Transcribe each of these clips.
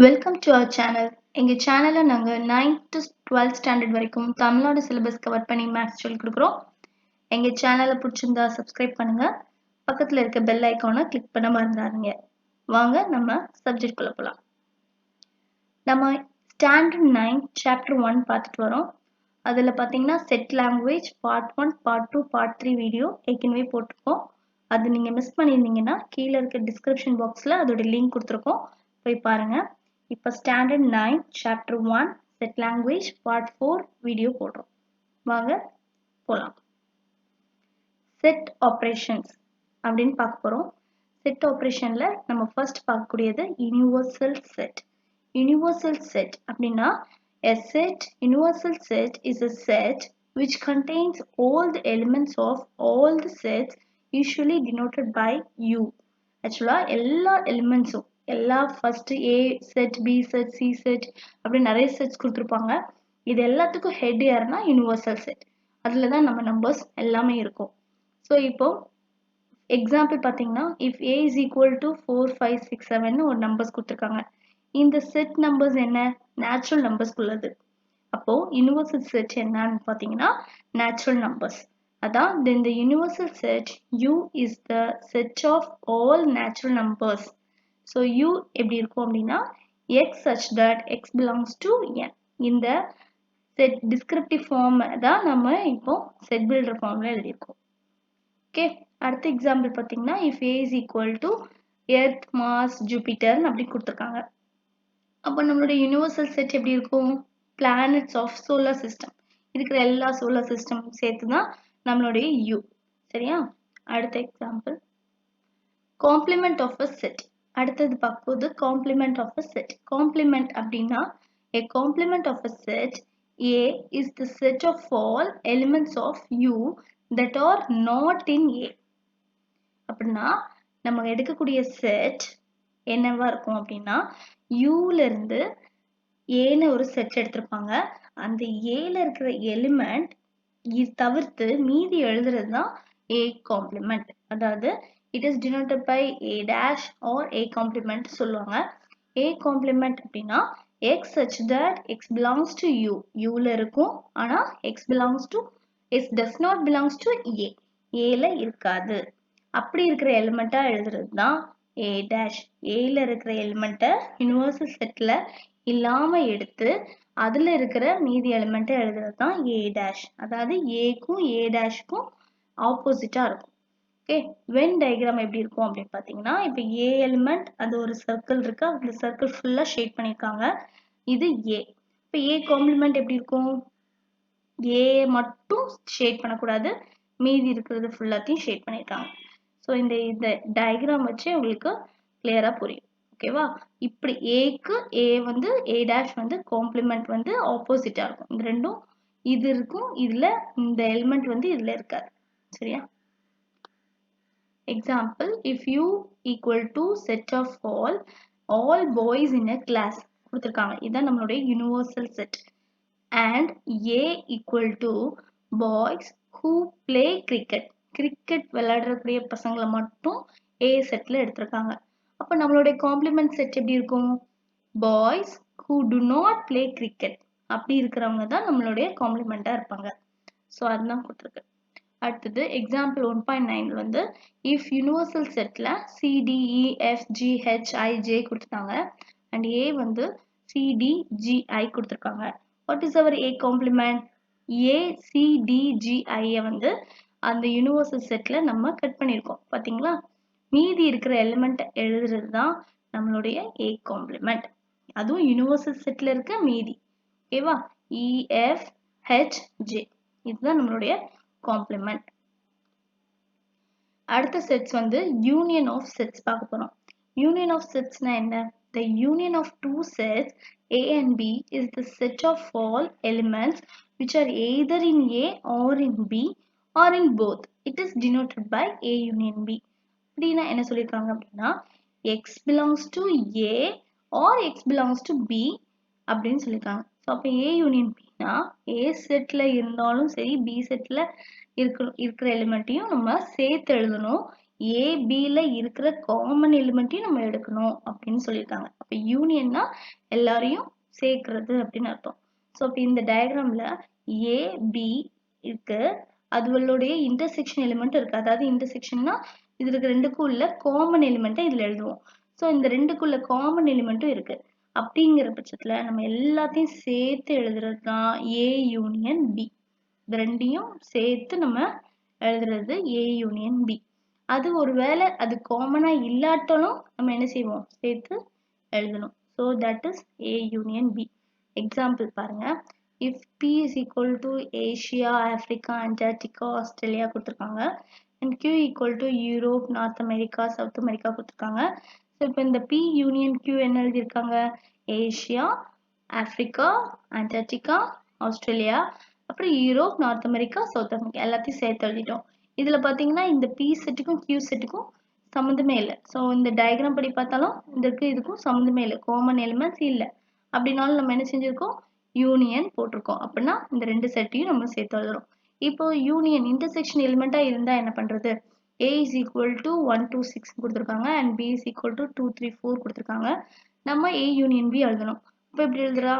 Welcome to our channel. எங்கள் சேனலில் நாங்கள் 9th to 12th ஸ்டாண்டர்ட் வரைக்கும் தமிழ்நாடு சிலபஸ் கவர் பண்ணி மேக்ஸ் சொல்லி கொடுக்குறோம். எங்கள் சேனலை பிடிச்சிருந்தா சப்ஸ்கிரைப் பண்ணுங்கள். பக்கத்தில் இருக்க பெல் ஐக்கானை கிளிக் பண்ண மறந்துடாதீங்க. வாங்க நம்ம சப்ஜெக்ட்குள்ளே போகலாம். நம்ம ஸ்டாண்டர்ட் 9 சாப்டர் 1 பார்த்துட்டு வரோம். அதில் பார்த்தீங்கன்னா set language part 1, part 2, part 3 video ஏற்கனவே போட்டிருக்கோம். அது நீங்கள் மிஸ் பண்ணியிருந்தீங்கன்னா கீழே இருக்க டிஸ்கிரிப்ஷன் பாக்ஸில் அதோட லிங்க் கொடுத்துருக்கோம், போய் பாருங்கள். இப்போ standard 9 chapter 1 set language part 4 video போடுறோம். வாங்க போகலாம். செட் ஆப்ரேஷன்ஸ் அப்படின்னு பார்க்க போகிறோம். செட் ஆப்ரேஷனில் நம்ம ஃபர்ஸ்ட் பார்க்கக்கூடியது யூனிவர்சல் செட். யூனிவர்சல் செட் அப்படின்னா a set, universal set is a set which contains all the elements of all the sets usually denoted by U. Actually எல்லா எலிமெண்ட்ஸும் எல்லா first A set, B set, C set அப்படி நிறைய sets கொடுத்துருப்பாங்க. இது எல்லாத்துக்கும் head யாருன்னா யூனிவர்சல் செட். அதில் தான் நம்ம நம்பர்ஸ் எல்லாமே இருக்கும். ஸோ இப்போ எக்ஸாம்பிள் பார்த்தீங்கன்னா if A is equal to 4, 5, 6, 7 ஒரு நம்பர்ஸ் கொடுத்துருக்காங்க. இந்த செட் நம்பர்ஸ் என்ன? நேச்சுரல் நம்பர்ஸ்க்குள்ளது. அப்போ யூனிவர்சல் செட் என்னன்னு பார்த்தீங்கன்னா நேச்சுரல் நம்பர்ஸ். அதான் then the universal set U is the set of all natural numbers. So U எப்படி இருக்கும் அப்படின்னா x such that x belongs to n. இந்த செட் டிஸ்கிரிப்டிவ் ஃபார்ம் தான் நம்ம இப்போ செட் பில்டர் ஃபார்ம்ல எழுதியிருக்கோம். ஓகே, அடுத்த எக்ஸாம்பிள் பார்த்தீங்கன்னா if A is equal to Earth, Mars, ஜூபிட்டர்னு அப்படி கொடுத்துருக்காங்க. அப்போ நம்மளுடைய யூனிவர்சல் செட் எப்படி இருக்கும்? பிளானட்ஸ் ஆஃப் சோலார் சிஸ்டம், இருக்கிற எல்லா சோலார் சிஸ்டம் சேர்த்து தான் நம்மளுடைய U. சரியா? அடுத்த example complement of a set. அடுத்தது பார்க்கும்போது complement of a set. Complement அப்படின்னா a complement of a set A is the set of all elements of U that are not in A. அப்படின்னா நம்ம எடுக்கக்கூடிய செட் என்னவா இருக்கும் அப்படின்னா யூல இருந்து ஏன்னு ஒரு செட் எடுத்திருப்பாங்க. அந்த ஏல இருக்கிற எலிமெண்ட் இது தவிர்த்து மீதி எழுதுறது தான் A காம்ப்ளிமெண்ட். அதாவது it is denoted by A dash or A complement சொல்லுவாங்க. A காம்ப்ளிமெண்ட் அப்படின்னா x such that x belongs to U. Uல இருக்கும், ஆனா x belongs to x does not belongs to A. Aல இருக்காது. அப்படி இருக்கிற எலிமெண்டா எழுதுறது தான் A டேஷ். Aல இருக்கிற எலிமெண்ட்டை யூனிவர்சல் செட்ல இல்லாம எடுத்து அதுல இருக்கிற மீதி எலிமெண்ட்டை எழுதுறது தான் A டேஷ். அதாவது ஏக்கும் A டேஷ்க்கும் ஆப்போசிட்டா இருக்கும். ஓகே, வென் டயக்ராம் எப்படி இருக்கும் அப்படின்னு பார்த்தீங்கன்னா இப்போ ஏ எலிமெண்ட் அது ஒரு சர்க்கிள் இருக்கு, அந்த சர்க்கிள் ஃபுல்லா ஷேட் பண்ணியிருக்காங்க. இது ஏ. இப்போ ஏ காம்ப்ளிமெண்ட் எப்படி இருக்கும்? ஏ மட்டும் ஷேட் பண்ணக்கூடாது, மீதி இருக்கிறது ஃபுல்லாத்தையும் ஷேட் பண்ணியிருக்காங்க. ஸோ இந்த டயக்ராம் வச்சு உங்களுக்கு கிளியரா புரியும். ஓகேவா? இப்படி ஏக்கு ஏ வந்து ஏ டேஷ் வந்து காம்ப்ளிமெண்ட் வந்து ஆப்போசிட்டா இருக்கும். இந்த ரெண்டும் இது இருக்கும், இதுல இந்த எலிமெண்ட் வந்து இதுல இருக்காது. சரியா? Example, if U equal to set of all boys in a class கொடுத்திருக்காங்க. இதான் நம்மளுடைய universal set. And A equal to boys who play cricket. Cricket விளையாடக்கூடிய பசங்களை மட்டும் A செட்ல எடுத்திருக்காங்க. அப்போ நம்மளுடைய காம்ப்ளிமெண்ட் செட் எப்படி இருக்கும்? boys who do not play cricket அப்படி இருக்கிறவங்க தான் நம்மளுடைய காம்ப்ளிமெண்டா இருப்பாங்க. ஸோ அதுதான் கொடுத்துருக்கு. அடுத்தது எக்ஸாம்பிள் 1.9 வந்து இஃப் யூனிவர்சல் செட்ல CDEFGHIJ கொடுத்துட்டாங்க அண்ட் A வந்து CDGI கொடுத்துருக்காங்க. What is our A complement? ACDGI வந்து அந்த யூனிவர்சல் செட்ல நம்ம கட் பண்ணியிருக்கோம் பார்த்தீங்களா? மீதி இருக்கிற எலிமெண்ட் எழுதுறது தான் நம்மளுடைய A காம்ப்ளிமெண்ட். அதுவும் யூனிவர்சல் செட்ல இருக்க மீதி. ஓகேவா? EFHJ இதுதான் நம்மளுடைய காம்ப்ளிமெண்ட். அடுத்த செட்ஸ் வந்து யூனியன் ஆஃப் செட்ஸ் பார்க்க போறோம். யூனியன் ஆஃப் செட்ஸ்னா என்ன? The union of two sets A and B is the set of all elements which are either in A or in B or in both. It is denoted by A union B. அப்படின்னா என்ன சொல்லியிருக்காங்க அப்படின்னா x belongs to A or x belongs to B அப்படின்னு சொல்லியிருக்காங்க. So அப்போ A union Bனா A செட்ல இருந்தாலும் சரி B செட்ல இருக்கிற எலிமெண்ட்டையும் நம்ம சேர்த்து எழுதணும். ஏபில இருக்கிற காமன் எலிமெண்ட்டையும் நம்ம எடுக்கணும் அப்படின்னு சொல்லியிருக்காங்க. அப்ப யூனியன்னா எல்லாரையும் சேர்க்கிறது அப்படின்னு அர்த்தம். ஸோ அப்ப இந்த டயக்ராம்ல ஏபி இருக்கு, அதுகளுடைய இன்டர்செக்ஷன் எலிமெண்ட் இருக்கு. அதாவது இன்டர்செக்ஷன்னா இது இருக்க ரெண்டுக்கும் உள்ள காமன் எலிமெண்ட்டை இதுல எழுதுவோம். ஸோ இந்த ரெண்டுக்குள்ள காமன் எலிமெண்ட்டும் இருக்கு. அப்படிங்கிற பட்சத்துல நம்ம எல்லாத்தையும் சேர்த்து எழுதுறது தான் ஏ யூனியன் பி. இது ரெண்டையும் சேர்த்து நம்ம எழுதுறது ஏ யூனியன் பி. அது ஒருவேளை அது காமனா இல்லாட்டாலும் நம்ம என்ன செய்வோம், சேர்த்து எழுதணும். So that is A union B. Example பாருங்க. If B is equal to Asia, Africa, Antarctica, Australia கொடுத்துருக்காங்க. And Q equal to Europe, North America, South America கொடுத்துருக்காங்க. ஸோ இப்போ இந்த பி யூனியன் கியூ என்ன எழுதியிருக்காங்க, ஏஷியா, ஆப்பிரிக்கா, அண்டார்டிகா, ஆஸ்திரேலியா, அப்புறம் Europe, North America, South America எல்லாத்தையும் சேர்த்து எழுதிட்டோம். இதுல பாத்தீங்கன்னா இந்த பி செட்டுக்கும் கியூ செட்டுக்கும் சம்மந்தமே இல்லை. ஸோ இந்த டயக்ராம் படி பார்த்தாலும் இதுக்கும் சம்மந்தமே இல்லை, காமன் எலிமெண்ட்ஸ் இல்லை. அப்படின்னாலும் நம்ம என்ன செஞ்சிருக்கோம், யூனியன் போட்டிருக்கோம். அப்படின்னா இந்த ரெண்டு செட்டையும் நம்ம சேர்த்து எழுதுறோம். இப்போ யூனியன் இன்டர்செக்ஷன் எலிமெண்டா இருந்தா என்ன பண்றது, A is equal to 1 2 6 கொடுத்துருக்காங்க and B is equal to 2 3 4 கொடுத்துருக்காங்க. நம்ம A union B எழுதணும். இப்போ எப்படி எழுதுறா,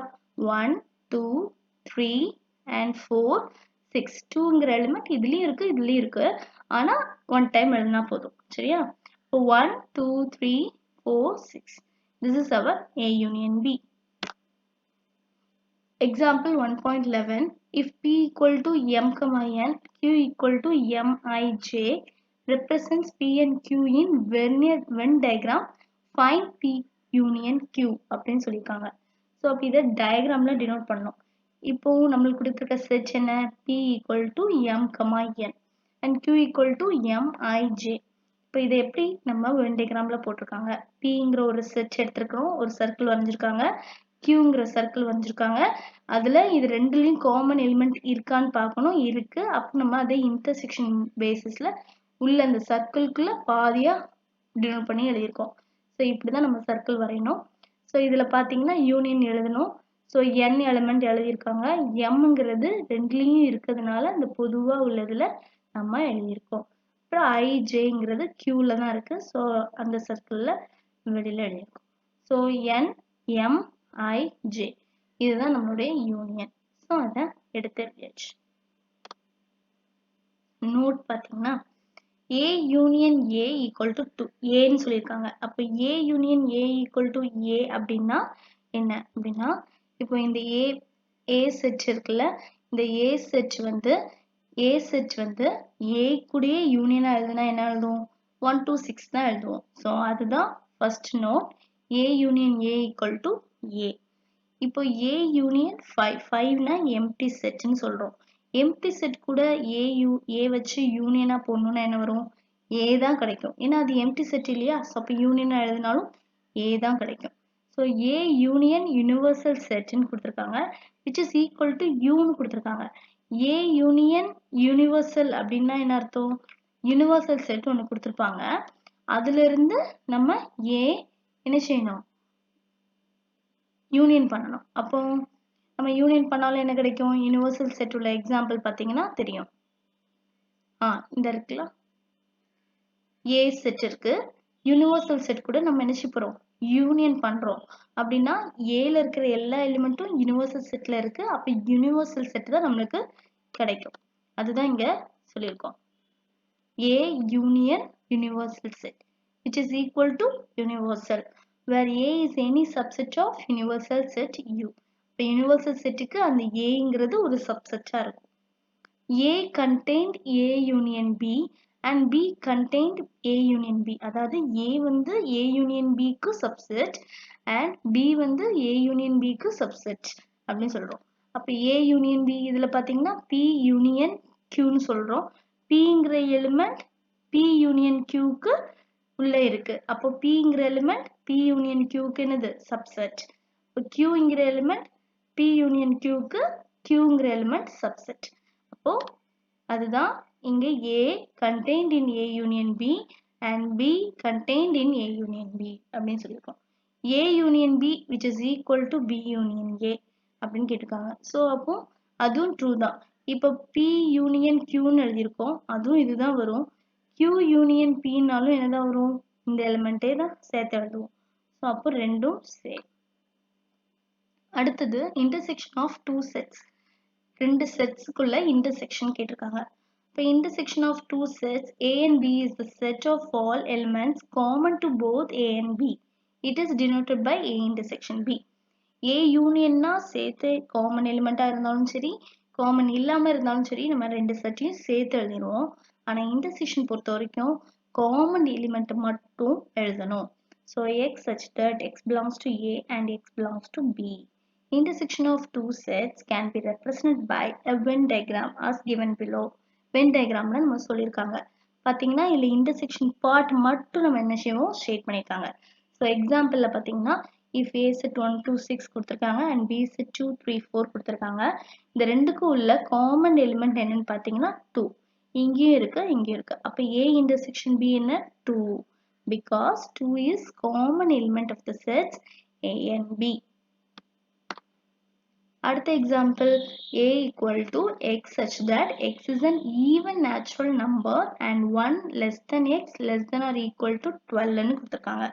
1 2 3 and 4 6. 2ங்கிற எலிமெண்ட் இதுலயும் இருக்கு இதுலயும் இருக்கு, ஆனா ஒன் டைம் எழுதினா போதும். சரியா? இப்போ 1 2 3 4 6. This is our A union B. Example 1.11. If P equal to M, N, Q equal to Mij represents P and Q in Venn diagram, find P union Q அப்படின்னு சொல்லியிருக்காங்க. ஸோ அப்போ இதை டயக்ராம்ல denote பண்ணணும். இப்போ நம்மளுக்கு கொடுத்துருக்க செட் என்ன, P equal to M, N and Q equal to Mij. இப்போ இதை எப்படி நம்ம வென் டயக்ராம்ல போட்டிருக்காங்க, Pங்கிற ஒரு செட் எடுத்திருக்கிறோம், ஒரு சர்க்கிள் வரைஞ்சிருக்காங்க, Qங்கிற சர்க்கிள் வரைஞ்சிருக்காங்க. அதுல இது ரெண்டுலயும் காமன் எலிமெண்ட் இருக்கான்னு பார்க்கணும், இருக்கு. அப்போ நம்ம அதை இன்டர்செக்ஷன் பேசிஸ்ல உள்ள அந்த சர்க்கிள்குள்ள பாதியா டினோட் பண்ணி எழுதியிருக்கோம். ஸோ இப்படிதான் நம்ம சர்க்கிள் வரையணும். ஸோ இதுல பாத்தீங்கன்னா யூனியன் எழுதணும். ஸோ n எலிமெண்ட் எழுதியிருக்காங்க, mங்கிறது ரெண்டுலயும் இருக்கிறதுனால இந்த பொதுவா உள்ளதுல நம்ம எழுதியிருக்கோம். அப்புறம் ijங்கிறது qல தான் இருக்கு, ஸோ அந்த சர்க்கிள்ல வெளியில எழுதியிருக்கோம். So n m i j இதுதான் நம்மளுடைய யூனியன். ஸோ அதை எடுத்து எழுதியாச்சு. நோட் பார்த்தீங்கன்னா A union A equal to 2 ஏன்னு சொல்லியிருக்காங்க. அப்போ A union A equal to A அப்படின்னா என்ன அப்படின்னா, இப்போ இந்த A செட் இருக்குல்ல, இந்த A செட் வந்து A கூடயே யூனியனா எழுதுனா என்ன எழுதுவோம், 1 2 6 தான் எழுதுவோம். ஸோ அதுதான் first note, A union A equal to A. இப்போ A யூனியன் 5னா எம்டி செட்னு சொல்றோம். எம்டி செட் கூட A வச்சு யூனியனா போடணும்னா என்ன வரும், A தான் கிடைக்கும். ஏன்னா அது எம்டி செட் இல்லையா, ஸோ அப்போ யூனியனா எழுதினாலும் A தான் கிடைக்கும். ஸோ A யூனியன் யூனிவர்சல் செட்னு கொடுத்துருக்காங்க, which is equal to Uன்னு கொடுத்துருக்காங்க. A யூனியன் யூனிவர்சல் அப்படின்னா என்ன அர்த்தம், யூனிவர்சல் செட் ஒன்று கொடுத்துருப்பாங்க, அதுல இருந்து நம்ம A என்ன செய்யணும், யூனியன் பண்ணணும். அப்போ நம்ம யூனியன் பண்ணாலும் என்ன கிடைக்கும், யூனிவர்சல் செட் உள்ள எக்ஸாம்பிள் பார்த்தீங்கன்னா தெரியும். இந்த இருக்குல்ல, A செட் இருக்கு, யூனிவர்சல் செட் கூட நம்ம என்ன போறோம், யூனியன் பண்றோம். அப்படின்னா ஏல இருக்கிற எல்லா எலிமெண்ட்டும் யூனிவர்சல் செட்ல இருக்கு, அப்ப யூனிவர்சல் செட் தான் நம்மளுக்கு கிடைக்கும். அதுதான் இங்க சொல்லியிருக்கோம், A union universal set which is equal to universal, where A is any subset of universal set U. இப்போ universal setக்கு அந்த Aங்கிறது ஒரு subsetஆ இருக்கும். A contained A union B and B contained A union B. அதாவது A வந்து A union Bக்கு subset and B வந்து A union Bக்கு subset அப்படின்னு சொல்றோம். அப்போ A union B இதுல பாத்தீங்கன்னா P union Qன்னு சொல்றோம். Pங்கிற எலிமெண்ட் P union Qக்கு உள்ள இருக்கு. அப்போ Pங்கிற எலிமெண்ட் P union Qக்கு என்னது, சப்செட். இப்போ Qங்கிற எலிமெண்ட் P union Qக்கு Qங்கிற எலிமெண்ட் சப்செட். அப்போ அதுதான் இங்க A contained in A union B and B contained in A union B அப்படின்னு சொல்லியிருக்கோம். A union B which is equal to B union A அப்படின்னு கேட்டிருக்காங்க. ஸோ அப்போ அதுவும் ட்ரூ தான். இப்போ P union Qன்னு எழுதியிருக்கோம், அதுவும் இதுதான் வரும். Q union Pனாலும் என்னதான் வரும்? இந்த எலிமெண்டே தான் சேர்த்து எழுதுவோம். ஸோ அப்போ ரெண்டும் சேம். அடுத்தது இன்டர்செக்ஷன் ஆஃப் டூ செட்ஸ். ரெண்டு செட்ஸ்க்குள்ள இன்டர்செக்ஷன் கேட்டிருக்காங்க. இப்போ intersection of two sets A and B is the set of all elements common to both A and B. It is denoted by A intersection B. A யூனியன்னா சேர்த்து common எலிமெண்ட்டாக இருந்தாலும் சரி, common இல்லாமல் இருந்தாலும் சரி, நம்ம ரெண்டு செட்டையும் சேர்த்து எழுதிடுவோம். ஆனால் இன்டர்செக்ஷன் பொறுத்த வரைக்கும் காமன் எலிமெண்ட் மட்டும் எழுதணும். So x such that x belongs to A and x belongs to B. Intersection of two sets can be represented by a Venn diagram as given below. Venn diagramல நம்ம சொல்லியிருக்காங்க. பார்த்தீங்கன்னா இல்லை intersection part மட்டும் நம்ம என்ன செய்வோம், ஷேட் பண்ணியிருக்காங்க. So எக்ஸாம்பிளில் பார்த்தீங்கன்னா if A set 1 2 6 கொடுத்துருக்காங்க and B set 2 3 4 கொடுத்துருக்காங்க. இந்த ரெண்டுக்கும் உள்ள காமன் எலிமெண்ட் என்னன்னு பார்த்தீங்கன்னா 2. இங்கேயும் இருக்கு, இங்கேயும் இருக்கு. அப்போ A intersection B என்ன 2, because 2 is common element of the sets A and B. அடுத்த example A equal to x such that x is an even natural number and 1 less than x less than or equal to 12 ன்னு கொடுத்துருக்காங்க.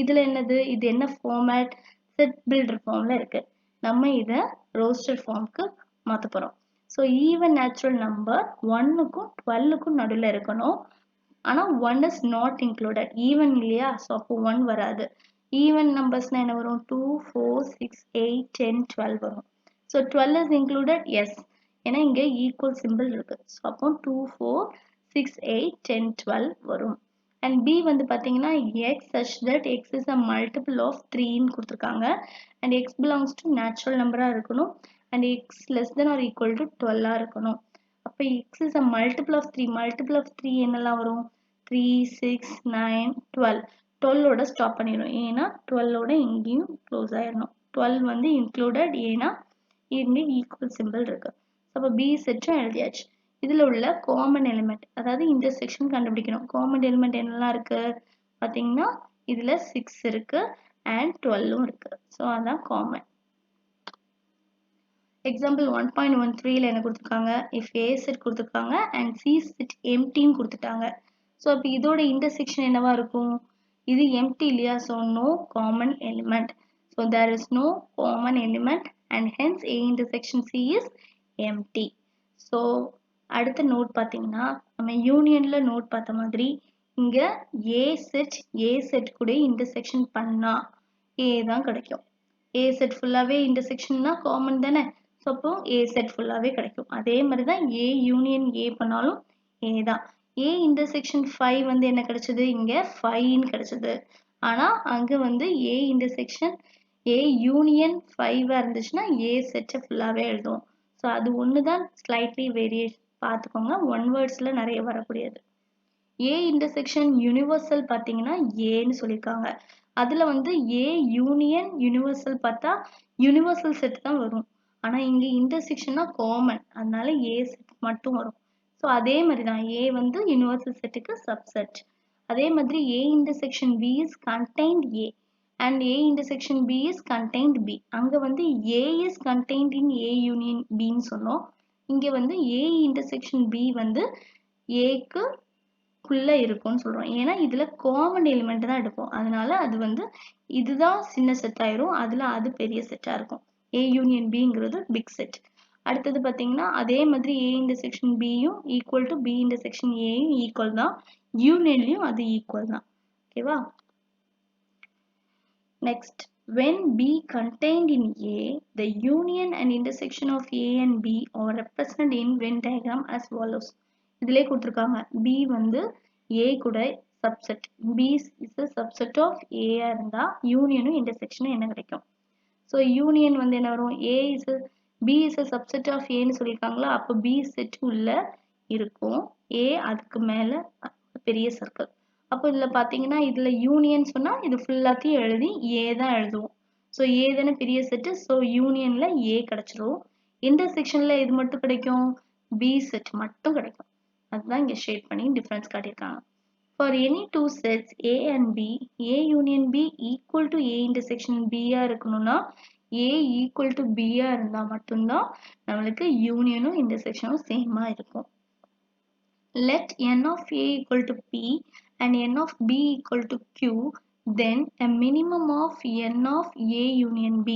இதில் என்னது, இது என்ன format, set builder ஃபார்மில் இருக்கு. நம்ம இதை ரோஸ்டர் ஃபார்முக்கு மாற்ற போகிறோம். ஸோ ஈவன் நேச்சுரல் நம்பர் 1க்கும் 12க்கும் நடுவில் இருக்கணும். ஆனால் 1 is not included, ஈவன் இல்லையா, ஸோ அப்போ 1 வராது. ஈவன் நம்பர்ஸ்னால் என்ன வரும், 2 4 6 8 10 12 வரும். ஸோ 12 is included, எஸ், ஏன்னா இங்கே ஈக்குவல் சிம்பிள் இருக்கு. ஸோ அப்போ 2 4 6 8 10 12 வரும். and B வந்து பார்த்தீங்கன்னா x such that x is a multiple of 3ன்னு கொடுத்துருக்காங்க. and x belongs to natural number இருக்கணும் and x less than or equal to 12 இருக்கணும். அப்போ x is a multiple of 3. multiple of 3 என்னெல்லாம் வரும், 3 6 9 12. 12ஓட ஸ்டாப் பண்ணிடும், ஏன்னா 12ஓட இங்கேயும் க்ளோஸ் ஆயிடணும். 12 வந்து இன்க்ளூடட், ஏன்னா இங்கே ஈக்குவல் சிம்பிள் இருக்கு. அப்போ B செட்டும் எழுதியாச்சு. இதில் உள்ள காமன் எலிமெண்ட், அதாவது இன்டர்செக்ஷன் கண்டுபிடிக்கணும். காமன் எலிமெண்ட் என்னெல்லாம் இருக்கு பார்த்தீங்கன்னா இதில் 6 இருக்கு அண்ட் 12ம் இருக்கு. ஸோ அதான் காமன். எக்ஸாம்பிள் 1.13ல என்ன கொடுத்துருக்காங்க, இஃப் A செட் கொடுத்துருக்காங்க அண்ட் C செட் எம்டின்னு கொடுத்துட்டாங்க. ஸோ அப்போ இதோட இன்டர்செக்ஷன் என்னவா இருக்கும், இது எம்டி இல்லையா, so no common element. So there is no common element and hence A intersection C is empty. So அடுத்த நோட் பார்த்தீங்கன்னா நம்ம யூனியன்ல நோட் பார்த்த மாதிரி இங்க ஏ செட் கூட இன்டர்செக்ஷன் பண்ணா ஏ தான் கிடைக்கும். ஏ செட் ஃபுல்லாவே இன்டர்செக்ஷன்னா காமன் தானே, ஸோ அப்போ ஏ செட் ஃபுல்லாவே கிடைக்கும். அதே மாதிரி தான் ஏ யூனியன் ஏ பண்ணாலும் ஏ தான். ஏ இன்டர்செக்ஷன் 5 வந்து என்ன கிடைச்சது, இங்க 5ன்னு கிடைச்சது. ஆனா அங்க வந்து ஏ இன்டர்செக்ஷன் ஏ யூனியன் 5 இருந்துச்சுன்னா ஏ செட்டை ஃபுல்லாவே எழுதுவோம். ஸோ அது ஒன்று தான் ஸ்லைட்லி வேரியேஷன் பார்த்துக்கோங்க, ஒன் வேர்ட்ஸ்ல நிறைய வரக்கூடியது. ஏ இன்டர்செக்ஷன் யூனிவர்சல் பார்த்தீங்கன்னா ஏன்னு சொல்லியிருக்காங்க. அதுல வந்து ஏ யூனியன் யூனிவர்சல் பார்த்தா யூனிவர்சல் செட் தான் வரும். ஆனா இங்க இன்டர்செக்ஷன்னா காமன், அதனால ஏ செட் மட்டும் வரும். ஸோ அதே மாதிரி தான் ஏ வந்து யூனிவர்சல் செட்டுக்கு சப்செட். அதே மாதிரி A intersection B is contained A and A intersection B is contained B. அங்க வந்து A is contained in A union B ன்னு சொன்னோம். இங்க வந்து A intersection B வந்து Aக்கு குள்ள இருக்கும்னு சொல்றோம். ஏன்னா இதுல காமன் எலிமெண்ட் தான் எடுப்போம். அதனால அது வந்து இதுதான் சின்ன செட் ஆயிரும், அதுல அது பெரிய செட்டா இருக்கும். A union Bங்கிறது பிக் செட். அடுத்தது பார்த்தீங்கன்னா அதே மாதிரி A intersection Bயும் ஈக்குவல் டு B intersection Aயும் ஈக்குவல் தான், யூனியன்லயும் அது ஈக்குவல் தான். ஓகேவா? Next, when B contained in A, the union and intersection of A and B are represented in Venn diagram as follows. இதிலே கொடுத்திருக்காங்க B வந்து A கூட subset, B is a subset of A இருந்தா யூனியனும் இன்டர்செக்ஷனும் என்ன கிடைக்கும். So union வந்து என்ன வரும், A is a B is a subset of A ன்னு சொல்லியிருக்காங்களா, அப்போ B செட் உள்ள இருக்கும், A அதுக்கு மேல பெரிய சர்க்கிள். அப்போ இதில் பார்த்தீங்கன்னா இதில் யூனியன் சொன்னால் இது ஃபுல்லாத்தையும் எழுதி ஏ தான் எழுதுவோம். ஸோ ஏ தானே பெரிய செட்டு, ஸோ யூனியனில் ஏ கிடச்சிரும். இன்டர்செக்ஷனில் இது மட்டும் கிடைக்கும், பி செட் மட்டும் கிடைக்கும். அதுதான் இங்கே ஷேட் பண்ணி டிஃப்ரென்ஸ் காட்டியிருக்காங்க. For any two sets A and B, A union B equal to A intersection பியாக இருக்கணும்னா ஏ ஈக்குவல் டு பியாக இருந்தால் மட்டும்தான் நம்மளுக்கு யூனியனும் இன்டர்செக்ஷனும் சேமாக இருக்கும். let n of A equal to P and n of B equal to Q, then a minimum of n of A union B.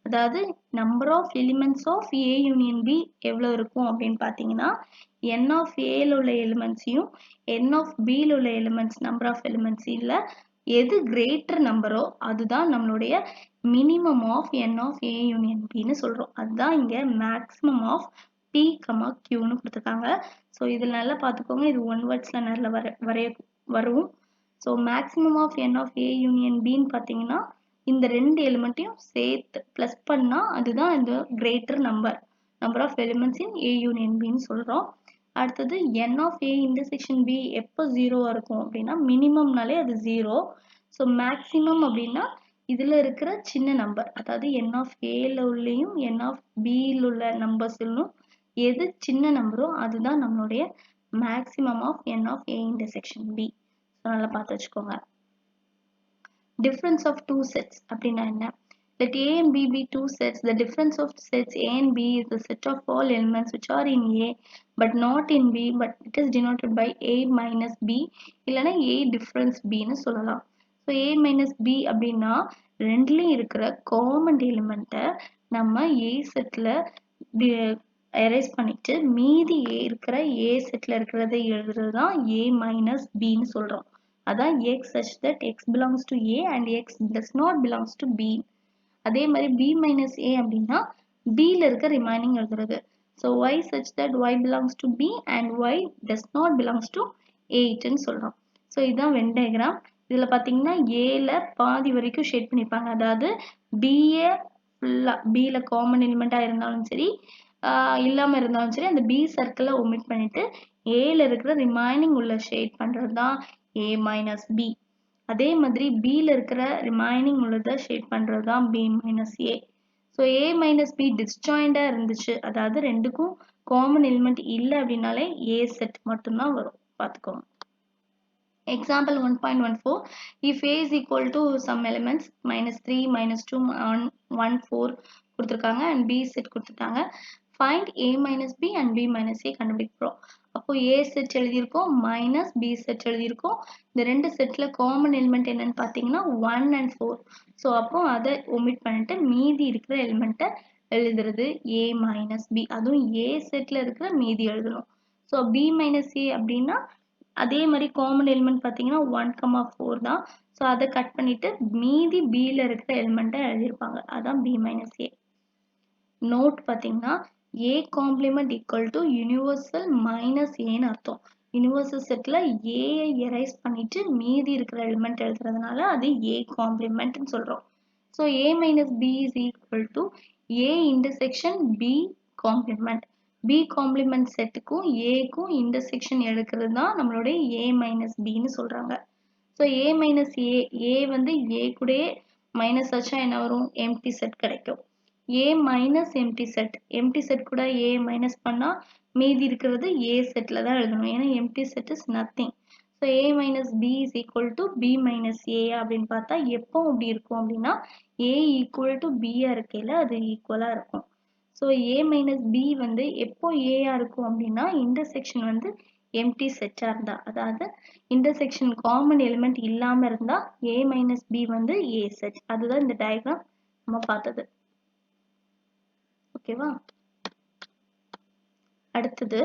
அதாவது number of elements of A union B எவ்வளோ இருக்கும் அப்படின்னு பார்த்தீங்கன்னா n of A உள்ள எலிமெண்ட்ஸையும் n of B உள்ள elements number of elements இல்லை எது greater நம்பரோ அதுதான் நம்மளுடைய minimum of n of A union B ன்னு சொல்றோம். அதுதான் இங்க maximum of P, Qன்னு கொடுத்துருக்காங்க. ஸோ இதில் நல்லா பார்த்துக்கோங்க, இது ஒன் வேர்ட்ஸில் நல்லா வரும். So maximum of n of A union பின்னு பார்த்தீங்கன்னா இந்த ரெண்டு எலிமெண்ட்டையும் சேர்த்து ப்ளஸ் பண்ணால் அதுதான் இந்த greater number of elements in A union பின்னு சொல்கிறோம். அடுத்தது n of A intersection B எப்போ ஜீரோவாக இருக்கும் அப்படின்னா மினிமம்னாலே அது ஜீரோ. ஸோ மேக்ஸிமம் அப்படின்னா இதில் இருக்கிற சின்ன நம்பர், அதாவது n ஆஃப் ஏல உள்ளேயும் n ஆஃப் பியில் உள்ள நம்பர்ஸ்லும் எது சின்ன நம்பரோ அதுதான் நம்மளுடைய maximum of n of A intersection B. So நல்லா பார்த்து வச்சுக்கோங்க. டிஃபரன்ஸ் ஆஃப் டூ செட்ஸ் அப்படின்னா என்ன? Let A and B be two sets. The difference of sets A and B is the set of all elements which are in A but not in B, but it is denoted by A minus B இல்லைன்னா A difference B ன்னு சொல்லலாம். So A minus B அப்படின்னா ரெண்டுலேயும் இருக்கிற common எலிமெண்ட்டை நம்ம A settle erase பண்ணிட்டு மீதி இருக்கிற A செட்டில் இருக்கிறதை எழுதுறது தான் A minus B ன்னு சொல்கிறோம். அதான் x such that x belongs to A and x does not belongs to B. அதே மாதிரி B minus A அப்படின்னா Bல இருக்க ரிமைனிங் எழுதுறது. So y such that y belongs to B and y does not belongs to 8ன்னு சொல்கிறோம். So இதுதான் Venn diagram. இதில் பார்த்தீங்கன்னா ஏல பாதி வரைக்கும் ஷேட் பண்ணியிருப்பாங்க, அதாவது பிஏ ஃபுல்லாக பியில் காமன் எலிமெண்ட்டாக இருந்தாலும் சரி இல்லாமல் இருந்தாலும் சரி அந்த பி சர்க்கிளை ஒமிட் பண்ணிட்டு ஏல இருக்கிற ரிமைனிங் உள்ள ஷேட் பண்ணுறது தான் A மைனஸ் பி. அதே மாதிரி பியில் இருக்கிற ரிமைனிங் உள்ளதை ஷேட் பண்ணுறது தான் B minus A. So A minus B டிஸ்ஜாயிண்டாக இருந்துச்சு, அதாவது ரெண்டுக்கும் காமன் எலிமெண்ட் இல்லை அப்படின்னாலே A செட் மட்டும்தான் வரும், பார்த்துக்கோங்க. Example 1.14, if A is equal to some elements minus 3, minus 2, 1, 4 கொடுத்துருக்காங்க and B set கொடுத்துட்டாங்க. Find A minus B and B minus A கண்டுபிடிக்கிறோம். அப்போ A செட் எழுதியிருக்கோம், மைனஸ் B செட் எழுதியிருக்கோம். இந்த ரெண்டு செட்டில் காமன் எலிமெண்ட் என்னன்னு பார்த்தீங்கன்னா 1 and 4. ஸோ அப்போ அதை ஒமிட் பண்ணிட்டு மீதி இருக்கிற எலிமெண்ட்டை எழுதுறது A minus B. அதுவும் A செட்டில் இருக்கிற மீதி எழுதணும். ஸோ B minus A அப்படின்னா அதே மாதிரி காமன் எலிமெண்ட் பார்த்தீங்கன்னா 1,4 தான். ஸோ அதை கட் பண்ணிட்டு மீதி பியில் இருக்கிற எலிமெண்ட்டை எழுதியிருப்பாங்க, அதான் B மைனஸ் ஏ. நோட் பார்த்தீங்கன்னா A complement equal to universal minus ஏன்னு அர்த்தம். யூனிவர்சல் செட்டில் ஏஐ எரைஸ் பண்ணிட்டு மீதி இருக்கிற எலிமெண்ட் எழுதுறதுனால அது A காம்ப்ளிமெண்ட்னு சொல்கிறோம். So A minus B is equal to A intersection B complement. B complement செட்டுக்கும் ஏக்கும் இன்டர்செக்ஷன் எடுக்கிறது தான் நம்மளுடைய A மைனஸ் பின்னு சொல்கிறாங்க. ஸோ A மைனஸ் ஏ வந்து ஏ கூட மைனஸ் ஆச்சா என்ன வரும்? எம்டி செட் கிடைக்கும். A மைனஸ் எம்டி செட் கூட A மைனஸ் பண்ணால் மீதி இருக்கிறது A செட்டில் தான் எழுதணும், ஏன்னா empty set is nothing. So A minus B is equal to B minus A அப்படின்னு பார்த்தா எப்போ அப்படி இருக்கும் அப்படின்னா A ஈக்குவல் டு பியாக இருக்கையில் அது ஈக்குவலாக இருக்கும். ஸோ A மைனஸ் B வந்து எப்போ ஏயா இருக்கும் அப்படின்னா இன்டர்செக்ஷன் வந்து எம்டி செட்டாக இருந்தால், அதாவது இன்டர்செக்ஷன் காமன் எலிமெண்ட் இல்லாமல் இருந்தால் A மைனஸ் B வந்து A செட். அதுதான் இந்த டயக்ராம் நம்ம பார்த்தது. ஓகேவா? அடுத்தது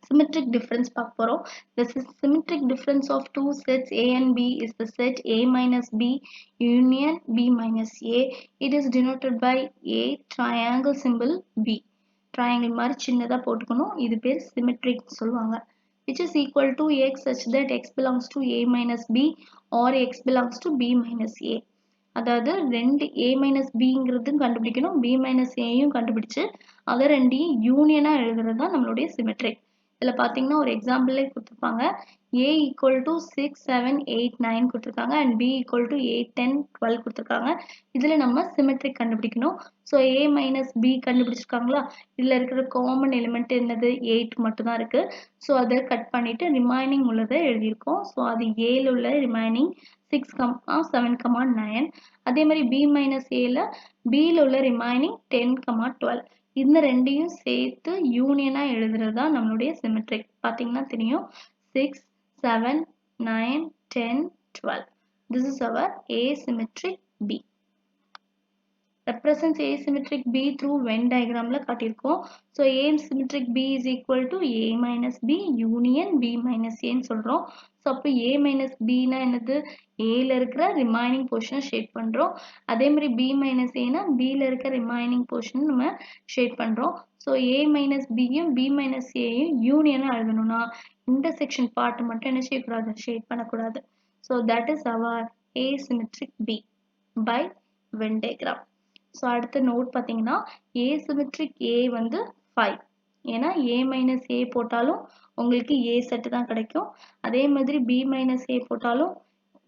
symmetric difference பார்க்க போறோம். The symmetric difference of two sets A and B is the set A minus B union B minus A. It is denoted by A triangle symbol B. Triangle மாதிரி சின்னதா போட்டுக்கணும், இது பேர் symmetric சொல்லுவாங்க. Which is equal to x such that x belongs to A minus B or x belongs to B minus A. அதாவது ரெண்டு A minus பிங்கிறதும் கண்டுபிடிக்கணும், B minus ஏயும் கண்டுபிடிச்சு அதை ரெண்டையும் யூனியனாக எழுதுறது தான் நம்மளுடைய சிமெட்ரிக். இதில் பார்த்தீங்கன்னா ஒரு எக்ஸாம்பிளே கொடுத்துருப்பாங்க. A ஈக்குவல் டு 6, 7, 8, 9 கொடுத்துருக்காங்க அண்ட் B ஈக்குவல் டு 8, 10, 12 கொடுத்துருக்காங்க. இதில் நம்ம சிமெட்ரிக் கண்டுபிடிக்கணும். ஸோ A மைனஸ் B கண்டுபிடிச்சிருக்காங்களா, இதில் இருக்கிற காமன் எலிமெண்ட் என்னது? 8 மட்டும்தான் இருக்குது. ஸோ அதை கட் பண்ணிவிட்டு ரிமைனிங் உள்ளதை எழுதியிருக்கோம். ஸோ அது ஏல உள்ள ரிமைனிங் 6, 7, 9. அதே மாதிரி B மைனஸ் ஏல பியில் உள்ள ரிமைனிங் 10, 12. இந்த ரெண்டையும் சேர்த்து யூனியனா எழுதுறது தான் நம்மளுடைய சிமெட்ரிக். பாத்தீங்கன்னா தெரியும் 6, 7, 9, 10, 12. This is our asymmetric B. Represents asymmetric B through Venn diagram ல காட்டியிருக்கோம். So asymmetric B is equal to A minus B union B minus A ன்னு சொல்றோம். So அப்போ A minus B னா என்னது? A ல இருக்கிற remaining portion ஷேட் பண்றோம். அதே மாதிரி B minus A னா B ல இருக்கிற remaining portion நம்ம ஷேட் பண்றோம். So A minus B யும் B minus A யும் யூனியனா எழுதணும்னா intersection part மட்டும் என்ன செய்யக்கூடாது? ஷேட் பண்ணக்கூடாது. So that is our asymmetric B by Venn diagram. So அடுத்த நோட் பார்த்தீங்கன்னா asymmetric A வந்து 5. ஏன்னா A minus A போட்டாலும் உங்களுக்கு A செட் தான் கிடைக்கும். அதே மாதிரி B minus A போட்டாலும்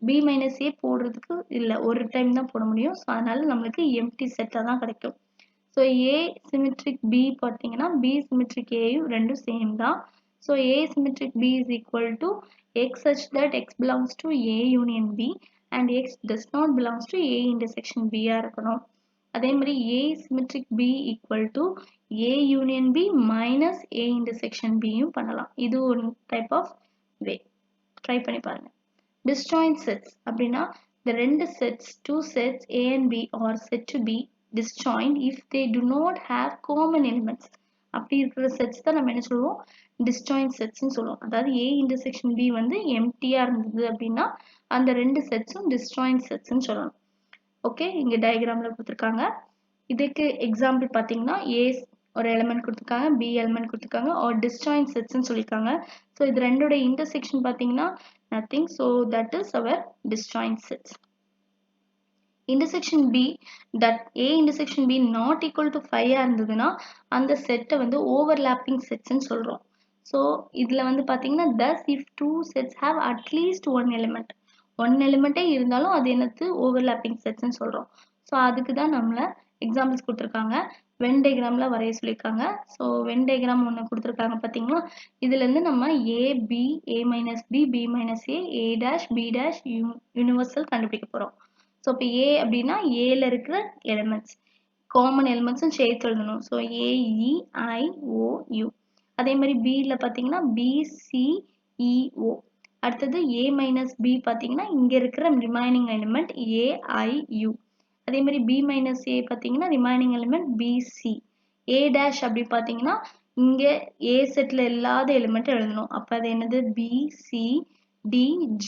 B minus A போடுறதுக்கு இல்லை, ஒரு டைம் தான் போட முடியும். ஸோ அதனால நம்மளுக்கு எம்டி செட்டாக தான் கிடைக்கும். ஸோ A symmetric B பார்த்தீங்கன்னா B symmetric Aயும் ரெண்டும் சேம் தான். So A symmetric B is equal to X such that X belongs to A union B and X does not belongs to A intersection B இருக்கணும். அதே மாதிரி A symmetric B equal to A union B minus A intersection B யும் பண்ணலாம். இது ஒரு type of way. Try பண்ணி பாருங்க. Disjoint sets அப்படின்னா the ரெண்டு sets, two sets A and B are said to be disjoint if they do not have common elements. அப்படி இருக்கிற sets தான் நம்ம என்ன சொல்லுவோம்? Disjoint sets ன்னு சொல்லுவோம். அதாவது A intersection B வந்து எம்டியா இருந்தது அப்படின்னா அந்த ரெண்டு செட்ஸும் disjoint sets ன்னு சொல்லணும். ஓகே, இங்க டயக்ராம்ல கொடுத்துருக்காங்க. இதுக்கு எக்ஸாம்பிள் பார்த்தீங்கன்னா A ஒரு எலிமெண்ட் கொடுத்துருக்காங்க, B எலிமெண்ட் கொடுத்துருக்காங்க, ஒரு டிஸ்ஜாயின்ட் செட்ஸ்ன்னு சொல்லியிருக்காங்க. ஸோ இது ரெண்டோட இன்டர்செக்ஷன் பார்த்தீங்கன்னா nothing. So that is our disjoint sets. intersection B that A intersection B not equal to 5 இருந்ததுன்னா அந்த செட்டை வந்து overlapping sets ன்னு சொல்றோம். ஸோ இதுல வந்து பார்த்தீங்கன்னா thus if two sets have at least one element, one எலிமெண்ட்டே இருந்தாலும் அது என்னது ஓவர்லாப்பிங் செட்ஸ்ன்னு சொல்றோம். ஸோ அதுக்கு தான் நம்மள எக்ஸாம்பிள்ஸ் கொடுத்துருக்காங்க. வென் டயக்ராம்ல வரைய சொல்லியிருக்காங்க. ஸோ வென் டயக்ராம் ஒன்று கொடுத்துருக்காங்க பார்த்தீங்களா? இதுல இருந்து நம்ம A B A minus B B minus A dash B dash universal கண்டுபிடிக்க போறோம். ஸோ இப்போ ஏ அப்படின்னா ஏல இருக்கிற எலிமெண்ட்ஸ், காமன் எலிமெண்ட்ஸும் சேர்த்து எழுதணும். So AEIOU. அதே மாதிரி பில பார்த்தீங்கன்னா BCEO. அடுத்தது A மைனஸ் B பார்த்தீங்கன்னா இங்க இருக்கிற ரிமைனிங் எலிமெண்ட் AIU. அதே மாதிரி B மைனஸ் A பார்த்தீங்கன்னா remaining element BC. A dash அப்படி பார்த்தீங்கன்னா இங்க A செட்ல இல்லாத எலிமெண்ட் எழுதணும். அப்ப அது என்னது BCDG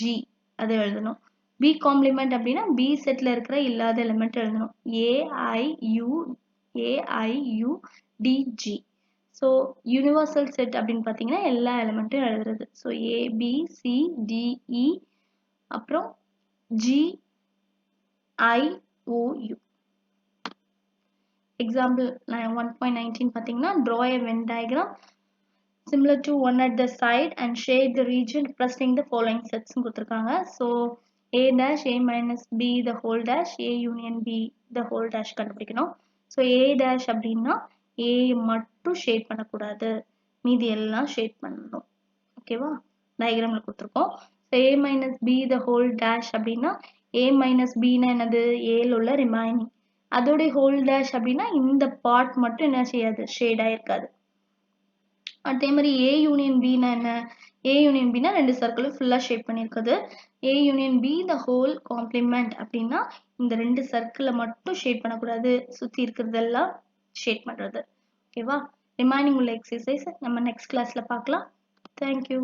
அதை எழுதணும். B காம்ப்ளிமெண்ட் அப்படின்னா B செட்ல இருக்கிற இல்லாத எலிமெண்ட் எழுதணும். AIUDG. ஸோ யூனிவர்சல் செட் அப்படின்னு பார்த்தீங்கன்னா எல்லா எலிமெண்ட்டும் எழுதுறது. ஸோ ABCDE அப்புறம் GIOU. எக்ஸாம்பிள் 1.19 பார்த்தீங்கன்னா draw a Venn diagram similar to one at the side and shade the region representing the following sets கொடுத்துருக்காங்க. So A dash A minus B the whole dash A union B the whole dash கண்டுபிடிக்கணும். So A dash அப்படின்னா A மட்டும் shade பண்ணக்கூடாது, மீதி எல்லாம் shade பண்ணணும். ஓகேவா? டயக்ராம்ல கொடுத்துருக்கோம். So A minus B the whole dash அப்படின்னா A minus Bனா என்னது? ஏல உள்ள ரிமைனிங், அதோடைய ஹோல் டேஷ் அப்படின்னா இந்த பார்ட் மட்டும் என்ன செய்யாது? ஷேட் ஆயிருக்காது. அதே மாதிரி A யூனியன் Bனா என்ன? A யூனியன் Bனா ரெண்டு சர்க்கிளும் ஃபுல்லா ஷேட் பண்ணியிருக்குது. A union B the whole complement அப்படின்னா இந்த ரெண்டு சர்க்கிளை மட்டும் ஷேட் பண்ணக்கூடாது, சுத்தி இருக்கிறதெல்லாம் ஷேட் பண்றது. ஓகேவா? ரிமைனிங் உள்ள எக்ஸசைஸ் நம்ம நெக்ஸ்ட் கிளாஸ்ல பார்க்கலாம். தேங்க்யூ.